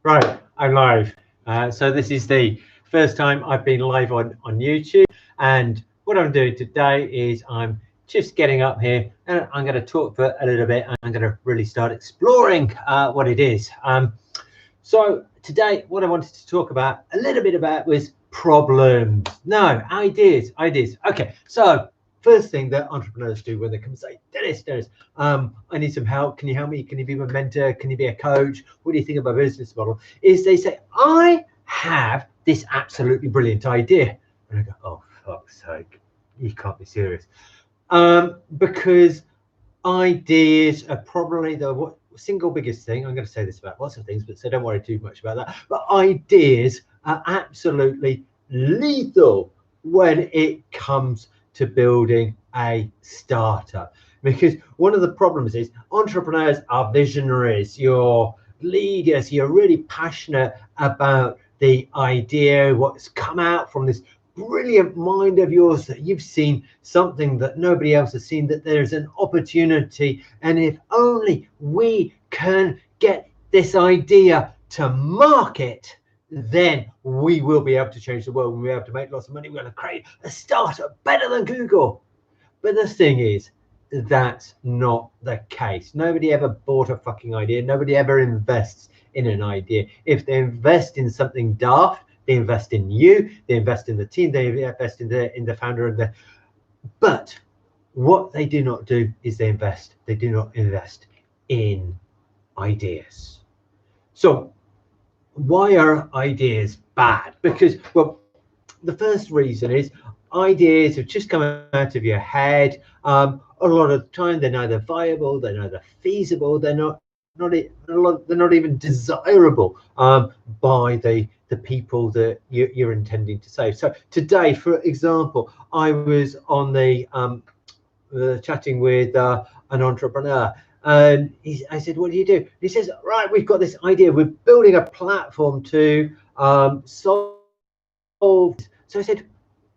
Right, I'm live. So this is the first time I've been live on YouTube, and what I'm doing today is I'm just getting up here and I'm going to talk for a little bit. I'm going to really start exploring what it is. So today what I wanted to talk about a little bit about was problems. No, ideas. Okay, so first thing that entrepreneurs do when they come and say, Dennis, I need some help. Can you help me? Can you be my mentor? Can you be a coach? What do you think of my business model? Is they say, I have this absolutely brilliant idea. And I go, oh, fuck's sake, you can't be serious. Because ideas are probably the single biggest thing. I'm going to say this about lots of things, but so don't worry too much about that. But ideas are absolutely lethal when it comes to building a startup, because one of the problems is entrepreneurs are visionaries. You're leaders. You're really passionate about the idea, what's come out from this brilliant mind of yours, that you've seen something that nobody else has seen, that there's an opportunity, and if only we can get this idea to market, then we will be able to change the world. We'll be able to make lots of money. We're going to create a startup better than Google. But the thing is, that's not the case. Nobody ever bought a fucking idea. Nobody ever invests in an idea. If they invest in something daft, they invest in you, they invest in the team, they invest in the founder of the. But what they do not do is they do not invest in ideas. So why are ideas bad? Because, well, the first reason is ideas have just come out of your head. A lot of the time they're neither viable, they're neither feasible, they're not even desirable by the people that you're intending to save. So today, for example, I was on the chatting with an entrepreneur, and I said, what do you do? He says, right, we've got this idea, we're building a platform to solve. So I said,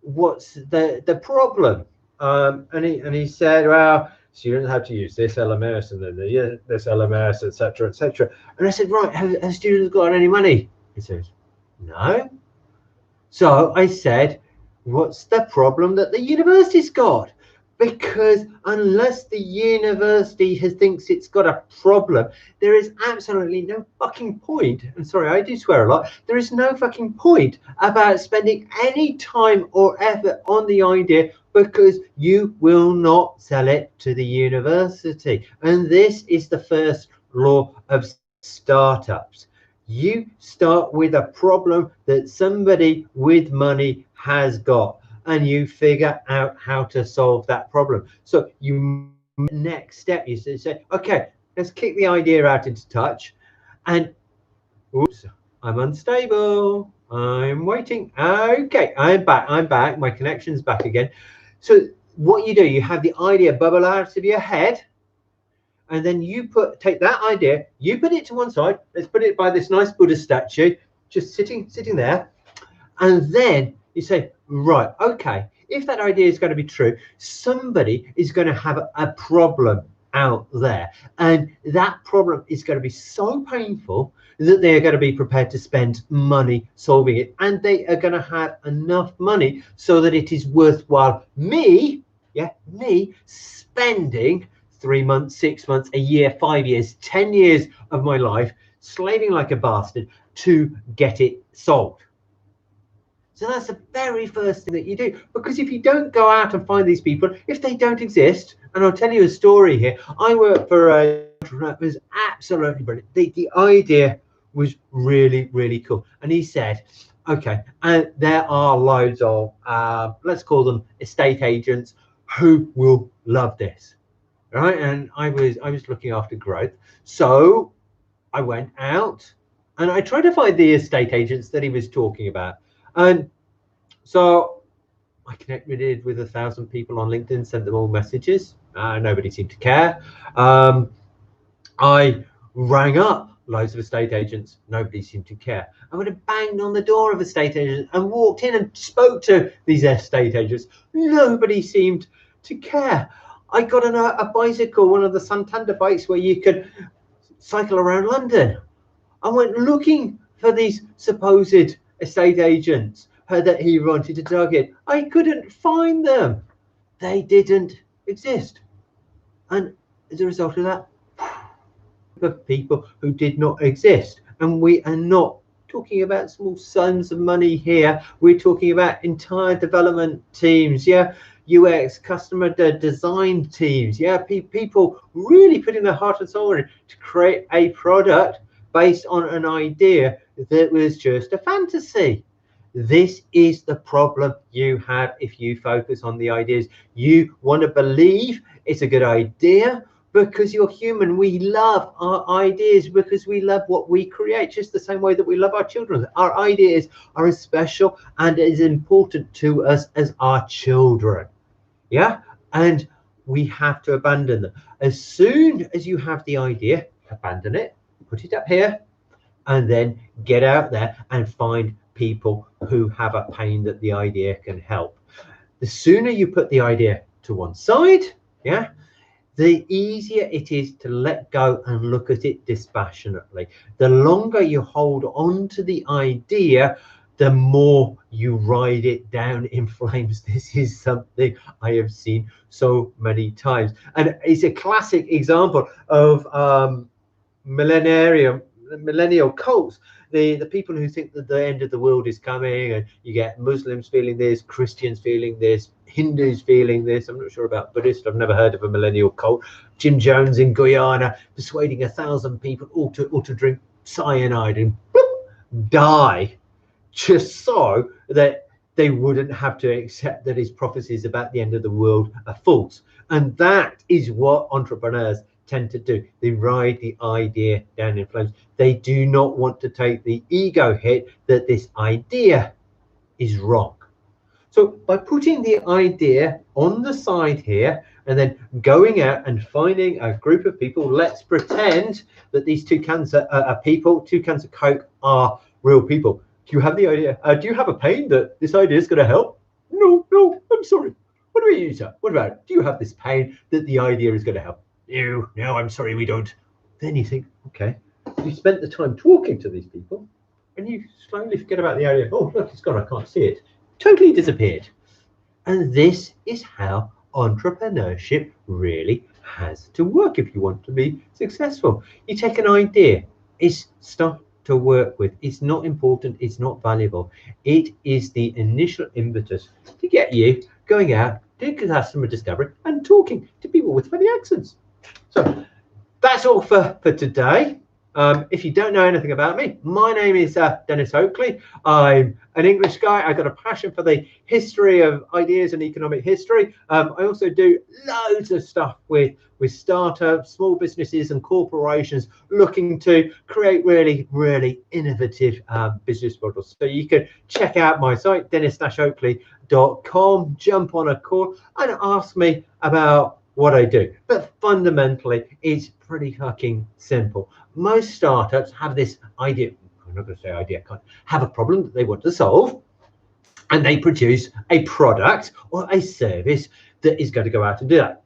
what's the problem? And he said, well, students have to use this LMS and then this LMS, etc., etc. And I said, right, have students got any money? He says, no. So I said, what's the problem that the university's got? Because unless the university thinks it's got a problem, there is absolutely no fucking point. I'm sorry, I do swear a lot. There is no fucking point about spending any time or effort on the idea, because you will not sell it to the university. And this is the first law of startups. You start with a problem that somebody with money has got, and you figure out how to solve that problem. So next step is to say, okay, let's kick the idea out into touch. And oops, I'm unstable. I'm waiting. Okay, I'm back. My connection's back again. So what you do, you have the idea bubble out of your head, and then you take that idea, you put it to one side. Let's put it by this nice Buddha statue, just sitting there. And then you say, right, okay, if that idea is going to be true, somebody is going to have a problem out there. And that problem is going to be so painful that they are going to be prepared to spend money solving it. And they are going to have enough money so that it is worthwhile me spending 3 months, 6 months, a year, 5 years, 10 years of my life slaving like a bastard to get it solved. So that's the very first thing that you do, because if you don't go out and find these people, if they don't exist, and I'll tell you a story here. I worked for a entrepreneur who was absolutely brilliant. The idea was really, really cool. And he said, okay, and there are loads of, let's call them estate agents, who will love this, right? And I was looking after growth. So I went out and I tried to find the estate agents that he was talking about. And so I connected with 1,000 people on LinkedIn, sent them all messages. Nobody seemed to care. I rang up loads of estate agents. Nobody seemed to care. I would have banged on the door of estate agents and walked in and spoke to these estate agents. Nobody seemed to care. I got a bicycle, one of the Santander bikes where you could cycle around London. I went looking for these supposed estate agents that he wanted to target. I couldn't find them. They didn't exist. And as a result of that, of people who did not exist. And we are not talking about small sums of money here. We're talking about entire development teams, yeah, UX, customer design teams, yeah, people really putting their heart and soul in to create a product based on an idea that was just a fantasy. This is the problem you have if you focus on the ideas. You want to believe it's a good idea because you're human. We love our ideas because we love what we create, just the same way that we love our children. Our ideas are as special and as important to us as our children. Yeah, and we have to abandon them. As soon as you have the idea, abandon it, put it up here, and then get out there and find people who have a pain that the idea can help. The sooner you put the idea to one side, yeah, the easier it is to let go and look at it dispassionately. The longer you hold on to the idea, the more you ride it down in flames. This is something I have seen so many times. And it's a classic example of millennial cults. The people who think that the end of the world is coming, and you get Muslims feeling this, Christians feeling this, Hindus feeling this. I'm not sure about Buddhists. I've never heard of a millennial cult. Jim Jones in Guyana persuading 1,000 people all to drink cyanide and bloop, die, just so that they wouldn't have to accept that his prophecies about the end of the world are false. And that is what entrepreneurs tend to do. They ride the idea down in flames. They do not want to take the ego hit that this idea is wrong. So by putting the idea on the side here and then going out and finding a group of people, let's pretend that these two cans of Coke are real people. Do you have the idea? Do you have a pain that this idea is going to help? No, I'm sorry. What about you, sir? What about it? Do you have this pain that the idea is going to help? No, I'm sorry, we don't. Then you think, okay, you spent the time talking to these people and you slowly forget about the idea. Oh, look, it's gone, I can't see it. Totally disappeared. And this is how entrepreneurship really has to work if you want to be successful. You take an idea, it's stuff to work with. It's not important, it's not valuable. It is the initial impetus to get you going out, doing customer discovery and talking to people with funny accents. So that's all for today. If you don't know anything about me, my name is Denis Oakley. I'm an English guy. I've got a passion for the history of ideas and economic history. I also do loads of stuff with startups, small businesses and corporations looking to create really, really innovative business models. So you can check out my site, denis-oakley.com, jump on a call and ask me about what I do. But fundamentally, it's pretty fucking simple. Most startups have this idea, I'm not going to say idea, have a problem that they want to solve, and they produce a product or a service that is going to go out and do that.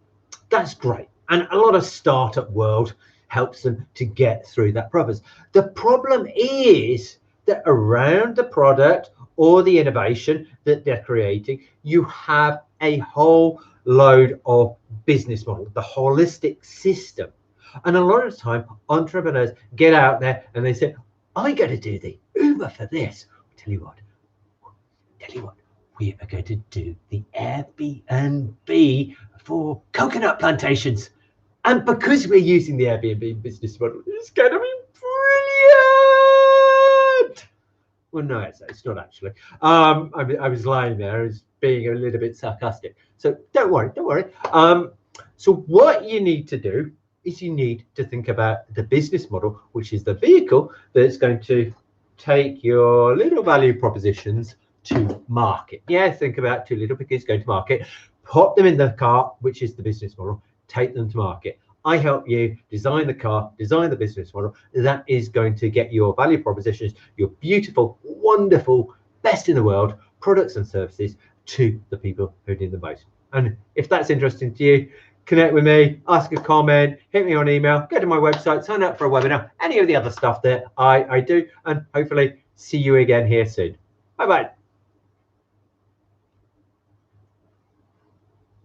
That's great. And a lot of startup world helps them to get through that process. The problem is that around the product or the innovation that they're creating, you have a whole load of business model, the holistic system. And a lot of the time, entrepreneurs get out there and they say, I got to do the Uber for this. Tell you what, we are going to do the Airbnb for coconut plantations. And because we're using the Airbnb business model, it's going to be brilliant. Well, no, it's not actually. I was lying there. I was being a little bit sarcastic. So don't worry. So what you need to do is you need to think about the business model, which is the vehicle that's going to take your little value propositions to market. Yeah, think about two little piggies going to market, pop them in the car, which is the business model, take them to market. I help you design the car, design the business model. That is going to get your value propositions, your beautiful, wonderful, best in the world products and services to the people who need the most. And if that's interesting to you, connect with me, ask a comment, hit me on email, go to my website, sign up for a webinar, any of the other stuff that I do, and hopefully see you again here soon. Bye-bye.